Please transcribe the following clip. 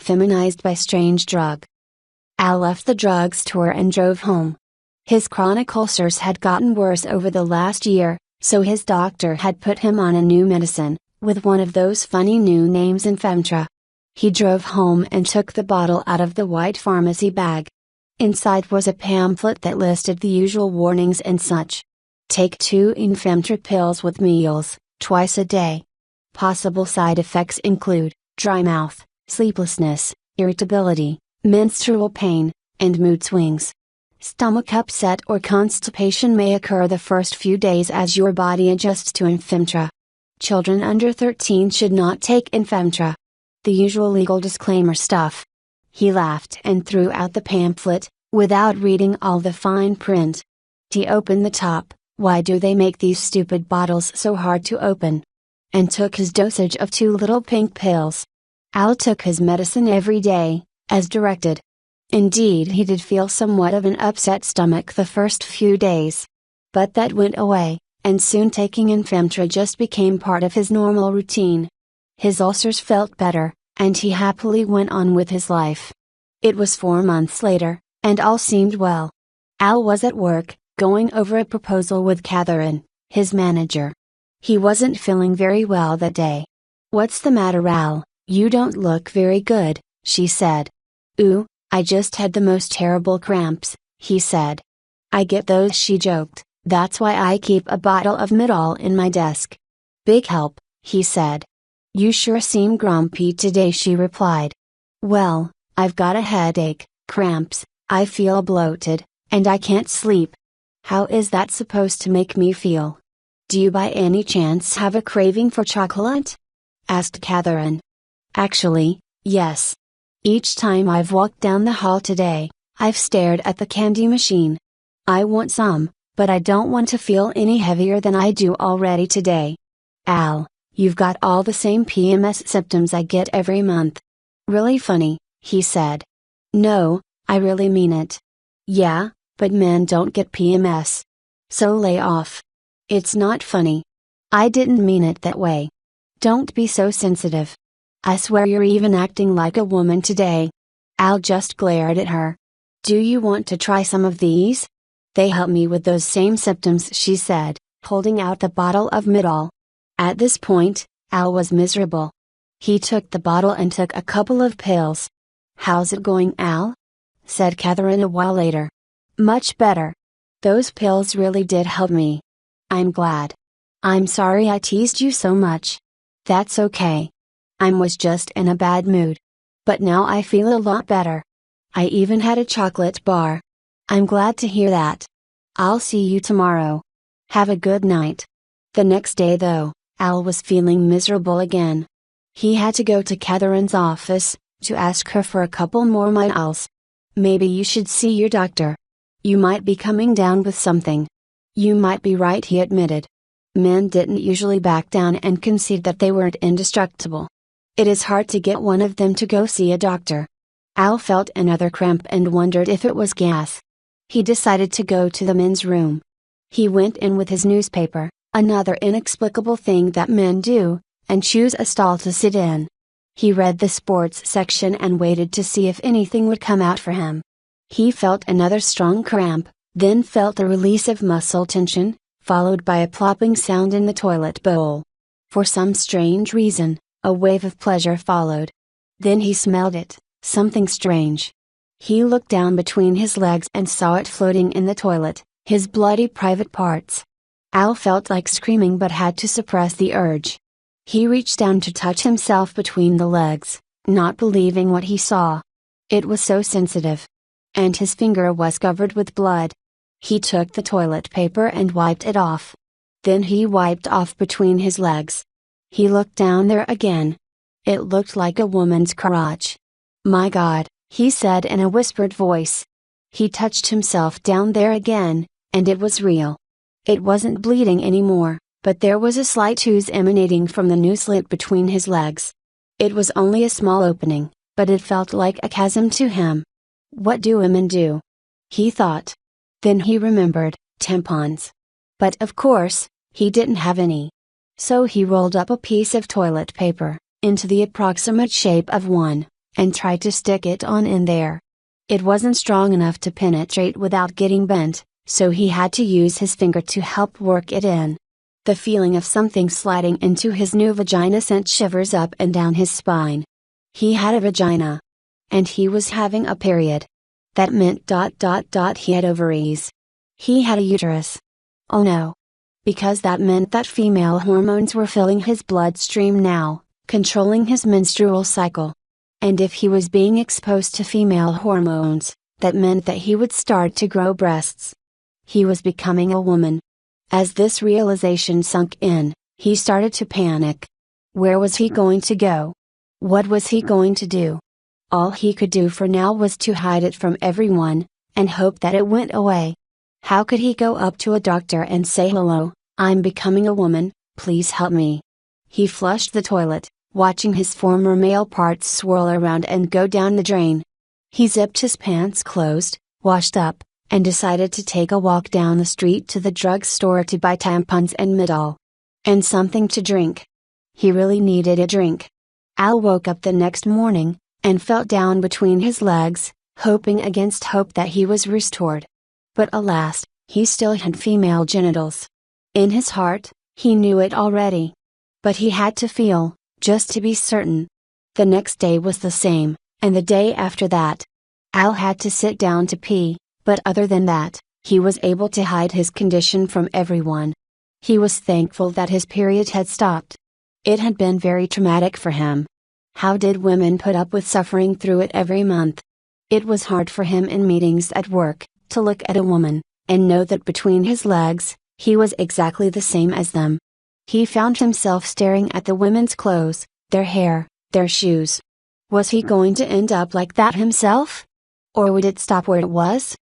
feminized by strange drug. Al left the drugstore and drove home. His chronic ulcers had gotten worse over the last year, so his doctor had put him on a new medicine, with one of those funny new names in Femtra. He drove home and took the bottle out of the white pharmacy bag. Inside was a pamphlet that listed the usual warnings and such. Take 2 Femtra pills with meals, twice a day. Possible side effects include dry mouth, sleeplessness, irritability, menstrual pain, and mood swings. Stomach upset or constipation may occur the first few days as your body adjusts to Femtra. Children under 13 should not take Femtra. The usual legal disclaimer stuff. He laughed and threw out the pamphlet, without reading all the fine print. He opened the top. Why do they make these stupid bottles so hard to open? And took his dosage of 2 little pink pills. Al took his medicine every day, as directed. Indeed, he did feel somewhat of an upset stomach the first few days. But that went away, and soon taking Femtra just became part of his normal routine. His ulcers felt better, and he happily went on with his life. It was 4 months later, and all seemed well. Al was at work, going over a proposal with Catherine, his manager. He wasn't feeling very well that day. "What's the matter, Al? You don't look very good," she said. "Ooh, I just had the most terrible cramps," he said. "I get those," she joked, "that's why I keep a bottle of Midol in my desk." "Big help," he said. "You sure seem grumpy today," she replied. "Well, I've got a headache, cramps, I feel bloated, and I can't sleep." "How is that supposed to make me feel? Do you by any chance have a craving for chocolate?" asked Catherine. "Actually, yes. Each time I've walked down the hall today, I've stared at the candy machine. I want some, but I don't want to feel any heavier than I do already today." "Al, you've got all the same PMS symptoms I get every month." "Really funny," he said. "No, I really mean it." "Yeah, but men don't get PMS. So lay off." "It's not funny. I didn't mean it that way. Don't be so sensitive. I swear you're even acting like a woman today." Al just glared at her. "Do you want to try some of these? They help me with those same symptoms," she said, holding out the bottle of Midol. At this point, Al was miserable. He took the bottle and took a couple of pills. "How's it going, Al?" said Catherine a while later. "Much better. Those pills really did help me. I'm glad. I'm sorry I teased you so much." "That's okay. I was just in a bad mood. But now I feel a lot better. I even had a chocolate bar." "I'm glad to hear that. I'll see you tomorrow. Have a good night." The next day though, Al was feeling miserable again. He had to go to Catherine's office, to ask her for a couple more miles. "Maybe you should see your doctor. You might be coming down with something." "You might be right," he admitted. Men didn't usually back down and concede that they weren't indestructible. It is hard to get one of them to go see a doctor. Al felt another cramp and wondered if it was gas. He decided to go to the men's room. He went in with his newspaper, another inexplicable thing that men do, and choose a stall to sit in. He read the sports section and waited to see if anything would come out for him. He felt another strong cramp, then felt a release of muscle tension, followed by a plopping sound in the toilet bowl. For some strange reason, a wave of pleasure followed. Then he smelled it, something strange. He looked down between his legs and saw it floating in the toilet, his bloody private parts. Al felt like screaming but had to suppress the urge. He reached down to touch himself between the legs, not believing what he saw. It was so sensitive. And his finger was covered with blood. He took the toilet paper and wiped it off. Then he wiped off between his legs. He looked down there again. It looked like a woman's crotch. "My God," he said in a whispered voice. He touched himself down there again, and it was real. It wasn't bleeding anymore, but there was a slight ooze emanating from the new slit between his legs. It was only a small opening, but it felt like a chasm to him. What do women do? He thought. Then he remembered, tampons. But of course, he didn't have any. So he rolled up a piece of toilet paper, into the approximate shape of one, and tried to stick it on in there. It wasn't strong enough to penetrate without getting bent, so he had to use his finger to help work it in. The feeling of something sliding into his new vagina sent shivers up and down his spine. He had a vagina. And he was having a period. That meant ... he had ovaries. He had a uterus. Oh no. Because that meant that female hormones were filling his bloodstream now, controlling his menstrual cycle. And if he was being exposed to female hormones, that meant that he would start to grow breasts. He was becoming a woman. As this realization sunk in, he started to panic. Where was he going to go? What was he going to do? All he could do for now was to hide it from everyone, and hope that it went away. How could he go up to a doctor and say, "Hello, I'm becoming a woman, please help me"? He flushed the toilet, watching his former male parts swirl around and go down the drain. He zipped his pants closed, washed up, and decided to take a walk down the street to the drugstore to buy tampons and Midol. And something to drink. He really needed a drink. Al woke up the next morning, and felt down between his legs, hoping against hope that he was restored. But alas, he still had female genitals. In his heart, he knew it already. But he had to feel, just to be certain. The next day was the same, and the day after that. Al had to sit down to pee, but other than that, he was able to hide his condition from everyone. He was thankful that his period had stopped. It had been very traumatic for him. How did women put up with suffering through it every month? It was hard for him in meetings at work, to look at a woman, and know that between his legs, he was exactly the same as them. He found himself staring at the women's clothes, their hair, their shoes. Was he going to end up like that himself? Or would it stop where it was?